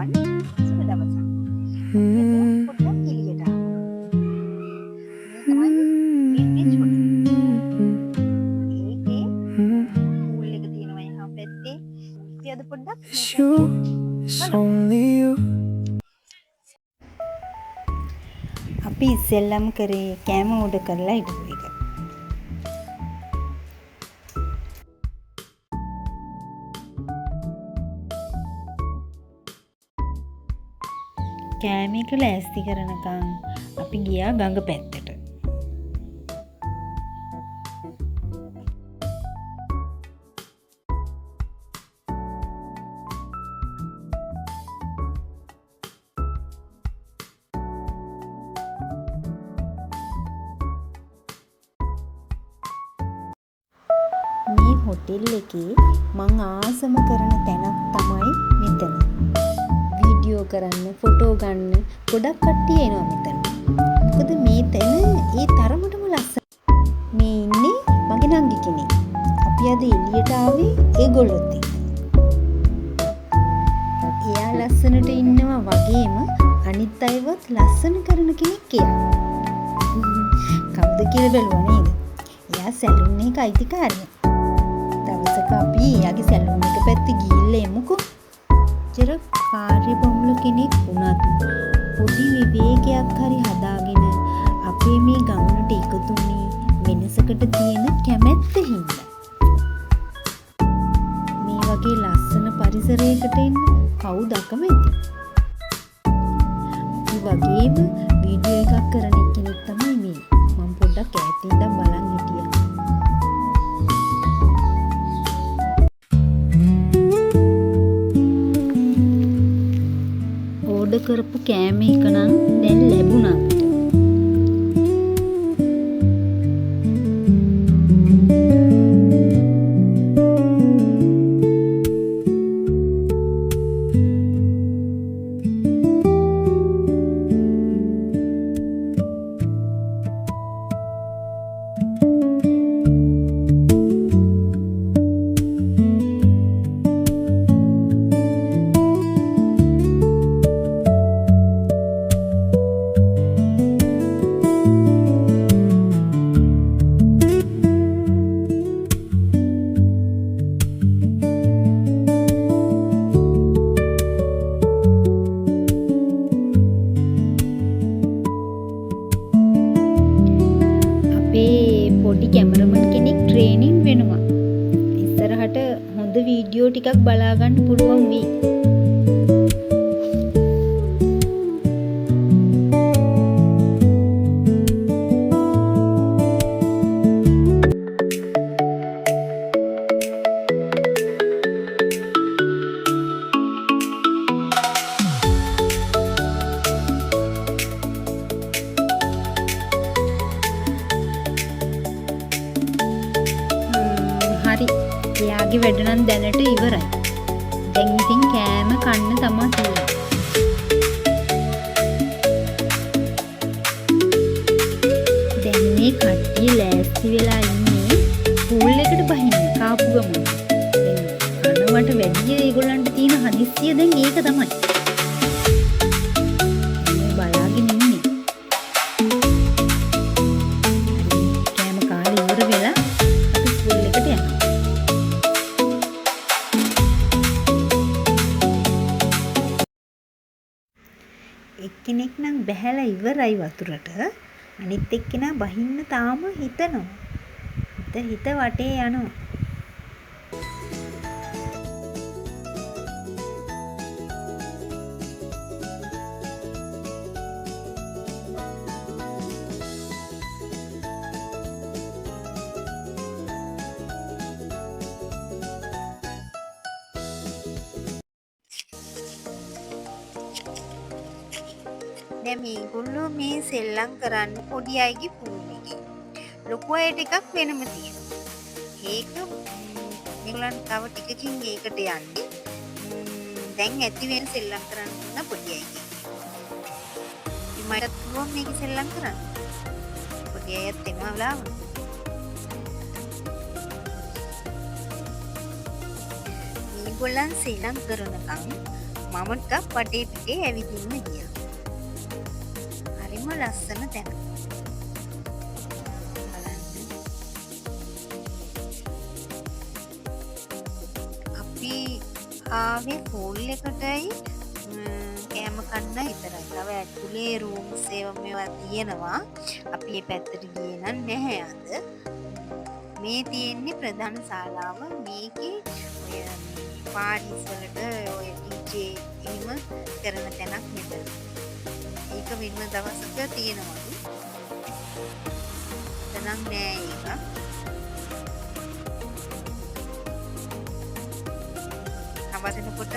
අයිබෝවන් සුබ දවසක්. පොඩ්ඩක් එළියට ආවා. මේ තමයි චොට. ඒකේ පූල් එක තියෙනවා එහා පැත්තේ. ඉතින් අද පොඩ්ඩක් අපි ඉස්සෙල්ලම කරේ කෑම ඕඩර් කරලා ඉඩපු එක. කෑම එක ලෑස්ති කරනකම් අපි ගියා ගඟ පැත්තට. මේ හොටෙල් එකේ මං ආසම කරන තැනක් තමයි මෙතන. වීඩියෝ කරන්න, ෆොටෝ ගන්න ගොඩක් කට්ටිය එනවා මෙතන. මොකද මේ තැන ඒ තරමටම ලස්සනයි. මේ ඉන්නේ මගේ නංගි කෙනෙක්. අපි අද එළියට ආවේ ඒගොල්ලොත් එක්ක. එයා ලස්සනට ඉන්නවා වගේම අනිත් අයවත් ලස්සන කරන කෙනෙක් එයා. කවුද කියලා බැලුවා නේද? එයා සැලුන් එකේ අයිතිකාරයා. දවසක අපි එයාගේ සැලුන් එක පැත්තේ ගිහිල්ලා එමුකෝ. චර කාර්යබහුල කෙනෙක් වුණත් පොඩි විවේකයක් හරි හදාගෙන අපේ මේ ගමනට එකතුනේ වෙනසකට තියෙන කැමැත්ත හින්දා. මේ වගේ ලස්සන පරිසරයකට එන්න කවුද අකමැති? ඒ වගේම වීඩියෝ එකක් කරන කෙනෙක් තමයි මේ. මම පොඩ්ඩක් ඈතින් ඉඳන් බලන් හිටියා. ඕඩර් කරපු කෑම එක නම් දැන් ලැබුණා අපිට. පොඩි කැමරමන් කෙනෙක් ට්‍රේනින් වෙනවා. ඉස්සරහට හොඳ වීඩියෝ ටිකක් බලා ගන්න පුළුවන් වෙයි. හරි. එයාගේ වැඩ නම් දැනට ඉවරයි. දැන් ඉතින් කෑම කන්න තමයි තියෙන්නේ. දැන් මේ කට්ටිය ලෑස්ති වෙලා ඉන්නේ පූල් එකට බහින්න කාපු ගමන. දැන් අනවට වැඩි ඒගොල්ලන්ට තියෙන හදිස්සිය දැන් ඒක තමයි. මේ බලාගෙන ඉන්නේ. කෑම කාලේ ඉවර වෙලා අපි පූල් එකට යනවා. එක්කෙනෙක් නම් බැහැලා ඉවරයි වතුරට. අනිත් එක්කෙනා බහින්න තාම හිතනවා. හිත වටේ යනවා. දැන් මේගොල්ලෝ මේ සෙල්ලම් කරන්න පොඩි අයගේ පූල් එකේ. ලොකු අයට එකක් වෙනම තියෙනවා. ඒක මේගොල්ලන් තව ටිකකින් ඒකට යන්නේ. දැන් ඇති වෙන සෙල්ලම් කරන්න ඕන පොඩි අයගේ. මට පුළුවන් මේක සෙල්ලම් කරන්න. පොඩි අයත් එනවා ලාව. මේගොල්ලන් සෙල්ලම් කරනකම් මම මම ටිකක් වටේ පිටේ ඇවිදින්න ගියා. හරිම ලස්සන තැන. බලන්න. අපි ආවේ පූල් එකටයි කෑම කන්න විතරයි. තව ඇතුලේ රූම්ස් මේවා තියෙනවා. අපි මේ පැත්තට ගියේ නැහැ අද. මේ තියෙන්නේ ප්‍රධාන ශාලාව. මේකේ ඔය පාටිස් වලට ඔය DJ එහෙම කරන තැනක් මෙතන. ඒක වෙනම දවසක තියෙනවලු. දැන් නෑ ඒක. අවසනකොට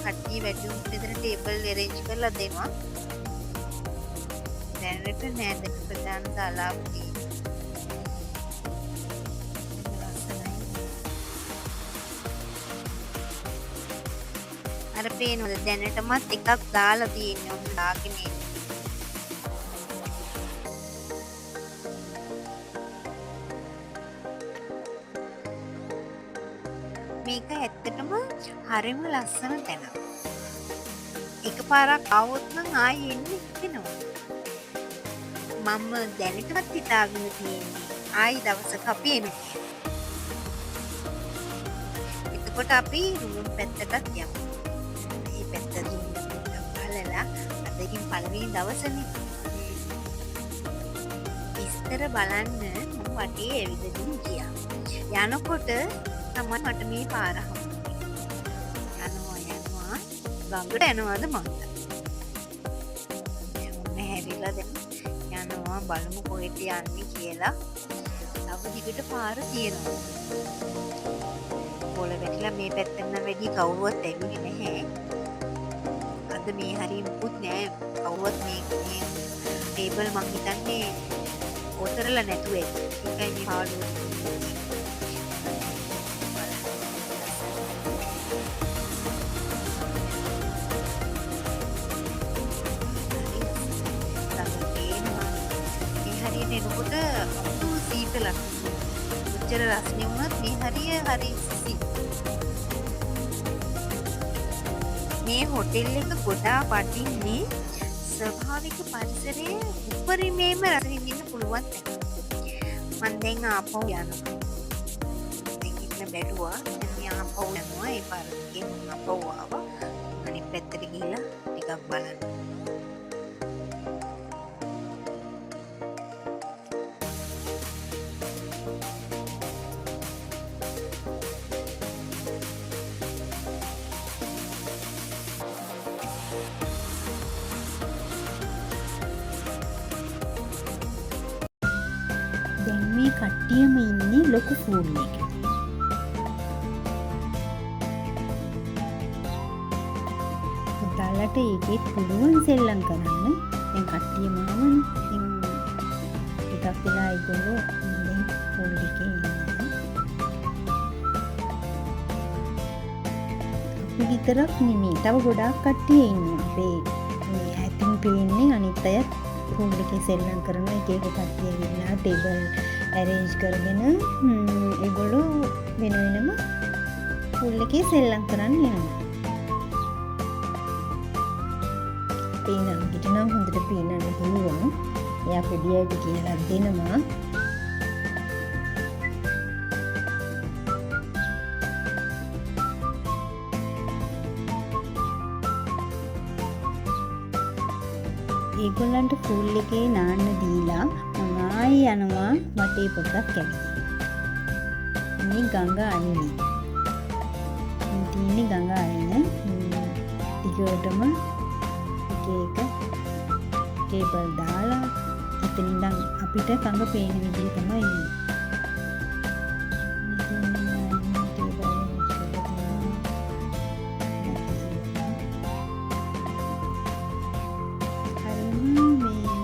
කට්ටිය වැඩිම විතර ටේබල් අරේන්ජ් කරලා දෙනවා. දැනට නෑ දෙක ප්‍රධාන ශාලාව අර පේනවද දැනටමත් එකක් දාලා තියෙන්නේ ඔන්න දාගෙන මේක ඇත්තටම හරිම ලස්සන තැනක්. එකපාරක් ආවොත් නම් ආයෙ එන්න හිතෙනවා. මම දැනටමත් හිතාගෙන තියෙන්නේ ආයෙ දවසක අපි එනවා. එතකොට අපි රුම් පැත්තටත් යමු. බලලා අද ඉතින් පළවෙනි දවසනේ. විස්තර බලන්න මම වටේ ඇවිදගෙන ගියා. යනකොට තමයි මට මේ පාර හම්බුනේ. යනවා ගඟට යනවාද මන්ද? මම හැරිලා දැන් යනවා බලමු කොහෙට යන්නේ කියලා. තව දිගට පාර තියෙනවා. පොළ වැටිලා මේ පැත්තෙන් නම් වැඩි කවුරුවත් ඇවිල්ලා නැහැ. අද මේ හරිය මුකුත් නෑ. කවුරුවත් මේ ටේබල් මං හිතන්නේ ඔතරලා නැතුව ඇති. ඒකයි මේ පාළුව. මේ හරියට එනකොට සීතලක්. උච්චර රස්නේ වුණත් මේ හරිය හරි සිසි. මේ හොටෙල් එක ගොඩාක් වටින්නේ ස්වභාවික පරිසරයේ උපරිමයෙන්ම රස විඳින්න පුළුවන් තැන. මම දැන් ආපහු යනවා. දැන් ඉන්න බැලුවා. දැන් ආපහු යනවා. ඒ පාරේ මම ආපහු ආවා. අනිත් පැත්තට ගිහිල්ලා ටිකක් බලන්න. දැන් මේ කට්ටියම ඉන්නේ ලොකු ෆූල් එකේ. පුතාලට ඒකේ පුළුවන් සෙල්ලම් කරන්න. දැන් කට්ටියම ආවනේ. ඉතින් ටිකක් වෙලා ඒගොල්ලෝ දැන් ෆූල් එකේ ඉන්නවා. අපි විතරක් නෙමෙයි. තව ගොඩාක් කට්ටිය ඉන්නවා. අපේ මේ ඇතින් පේන්නේ අනිත් අයත් ෆූල් එකේ සෙල්ලම් කරන එක කට්ටිය ඉන්නවා. ටේබල් ඇරේන්ජ් කරගෙන ඒගොල්ලෝ වෙන වෙනම ෆූල් එකේ සෙල්ලම් කරන්න යනවා. පේනනම් හිටනම් හොඳට පේනන්න පුළුවන්. එයා පොඩි අයට කියලා දෙනවා. ඒගොල්ලන්ට ෆූල් එකේ නාන්න දීලා මම ආයෙ යනවා වටේ පොඩ්ඩක් ඇවිදින්න. මේ ගඟ අයිනේ. මේ තියෙන්නේ ගඟ අයින. දිගටම එක ටේබල් දාලා එතන ඉඳන් අපිට ගඟ පේන විදිහ තමයි ඉන්නේ.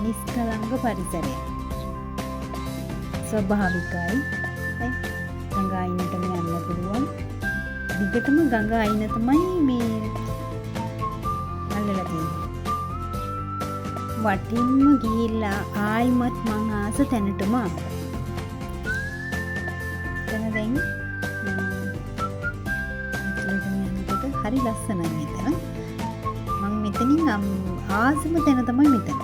නිස්කලංක පරිසරය ස්වභාවිකයි. ගඟ අයිනටම යන්න පුළුවන්. දිගටම ගඟ අයින තමයි මේ අල්ලලා තියෙන්නේ. වටින්ම ගිහිල්ලා ආයිමත් මං ආස තැනටම ආවා. එතන දැන් යනකොට හරි ලස්සනයි මෙතන. මෙතනින් ආසම තැන තමයි මෙතන.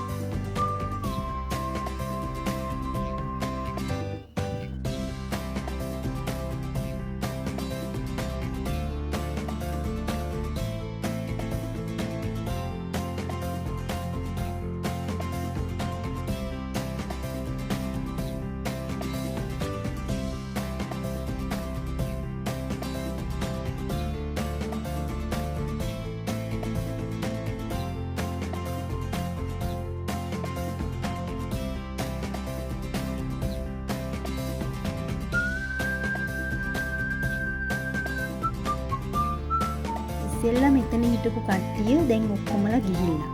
ඉස්සෙල්ලා මෙතන හිටපු කට්ටිය දැන් ඔක්කොමලා ගිහිල්ලා.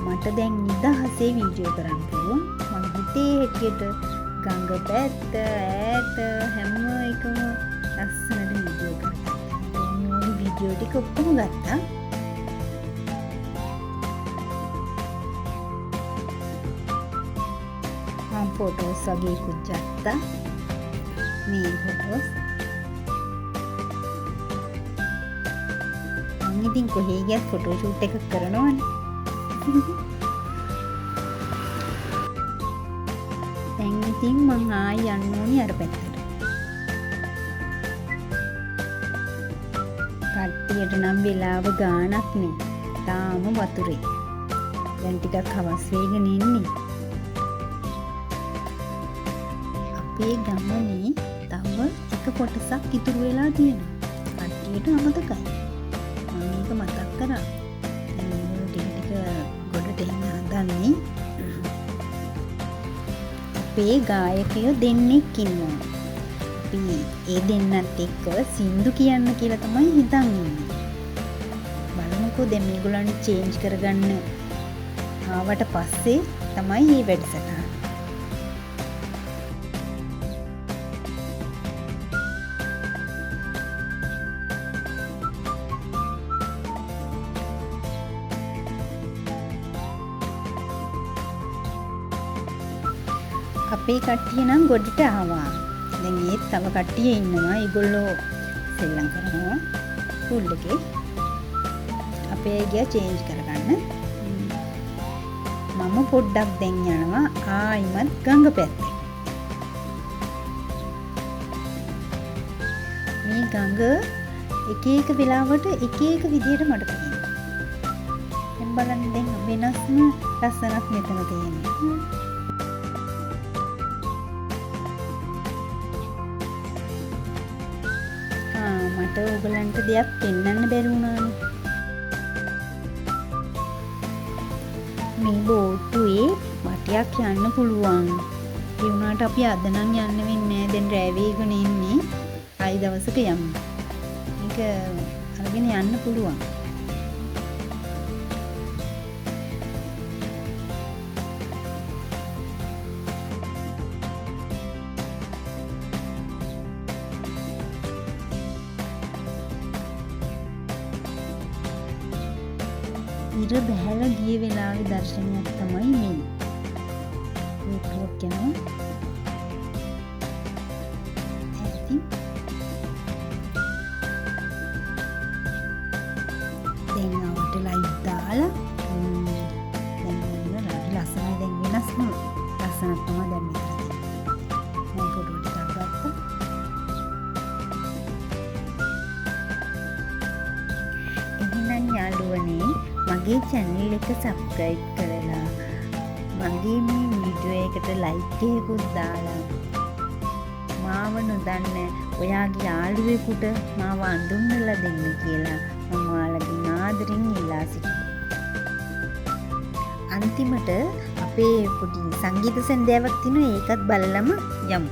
මට දැන් නිදහසේ වීඩියෝ කරන්න පුළුවන්. මම හිතේ හැටියට ගඟ පැත්ත ඈත හැම එකම ලස්සනට වීඩියෝ කරා. මේ වීඩියෝ ටික ඔක්කොම ගත්තා. මම ෆොටෝස් වගේ කුජ්ජත්තා. මේ ෆොටෝස් ඉතින් කොහේ ගියත් ෆොටෝ ෂූට් එකක් කරනවනේ. දැන් ඉතින් මං ආයි යන්න ඕනි අර පැත්තට. කට්ටියට නම් වෙලාව ගාණක් නේ. තාම වතුරේ. දැන් ටිකක් හවස් වේගෙන ඉන්නේ. අපේ ගමනේ තව එක කොටසක් ඉතුරු වෙලා තියෙනවා. කට්ටියට අමතකයි. මේක මතක් කරා. දැන් ටික ගොඩට එන්න හදන්නේ. අපේ ගායකයෝ දෙන්නෙක් ඉන්නවා. අපි ඒ දෙන්නත් එක්ක සින්දු කියන්න කියලා තමයි හිතන් ඉන්නේ. බලමුකෝ දැන් මේගොල්ලන් චේන්ජ් කරගන්න ආවට පස්සේ තමයි මේ වැඩසටහන. අපේ කට්ටිය නම් ගොඩට ආවා. දැන් ඒත් තව කට්ටිය ඉන්නවා. ඒගොල්ලෝ සෙල්ලම් කරනවා පූල් එකේ. අපේ ගියා චේන්ජ් කරගන්න. මම පොඩ්ඩක් දැන් යනවා ආයිමත් ගඟ පැත්තේ. මේ ගඟ එක එක වෙලාවට එක එක විදියට මට පේනවා. දැන් බලන්න දැන් වෙනස්ම ලස්සනක් මෙතන තියෙනවා. මට ඔයගලන්ට දෙයක් පෙන්වන්න බැරි වුණානේ. මේ බෝට්ටුවේ වටයක් යන්න පුළුවන්. ඒ වුණාට අපි අද නම් යන්න වෙන්නේ නැහැ. දැන් රෑ වේගන ඉන්නේ. ආයි දවසක යමු. මේක අරගෙන යන්න පුළුවන්. ඉර බහැලා ගිය වෙලාවේ දර්ශනයක් තමයි මේ. මේක යනවා. ඇති. දැන් ආවට ලයිට් දාලා දැන් නේද ලස්සනයි. දැන් වෙනස්ම ලස්සනක් තමයි දැන් මෙතන. මම ෆොටෝ ටිකක් ගත්තා. එහෙනම් යාළුවනේ මගේ channel එක subscribe කරලා මගේ මේ වීඩියෝ එකට like එකකුත් දාලා මාව නොදන්න ඔයාගේ යාළුවෙකුට මාව අඳුන්වලා දෙන්න කියලා මම ඔයාලගෙන් ආදරෙන් ඉල්ලා සිටිනවා. අන්තිමට අපේ පොඩි සංගීත සන්ධ්‍යාවක් තියෙනවා. ඒකත් බලලම යමු.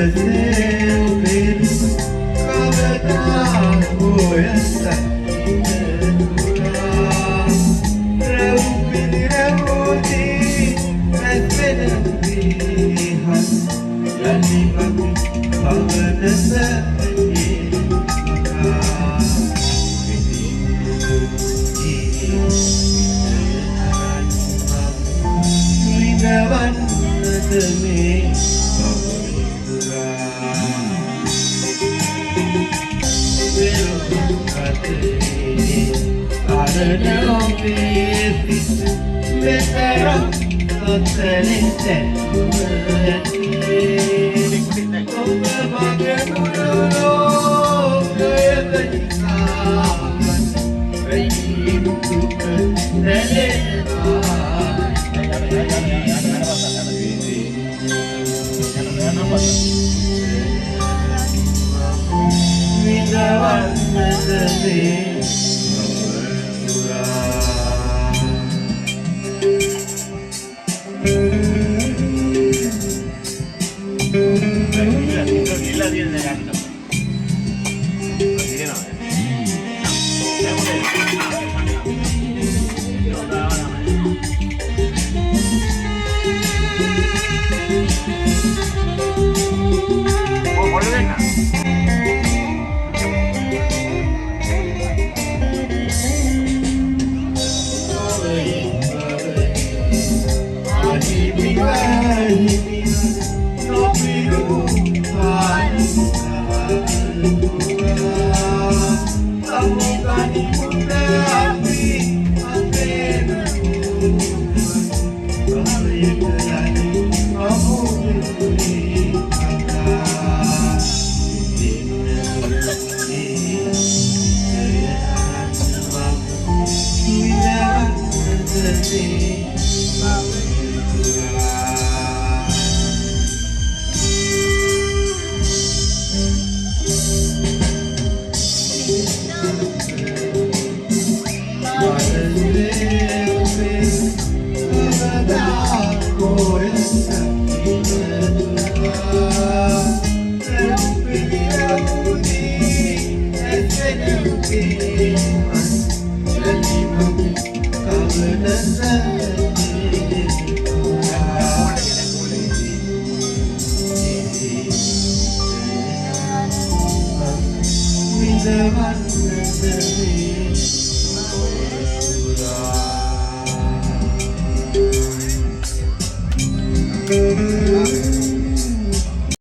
With the one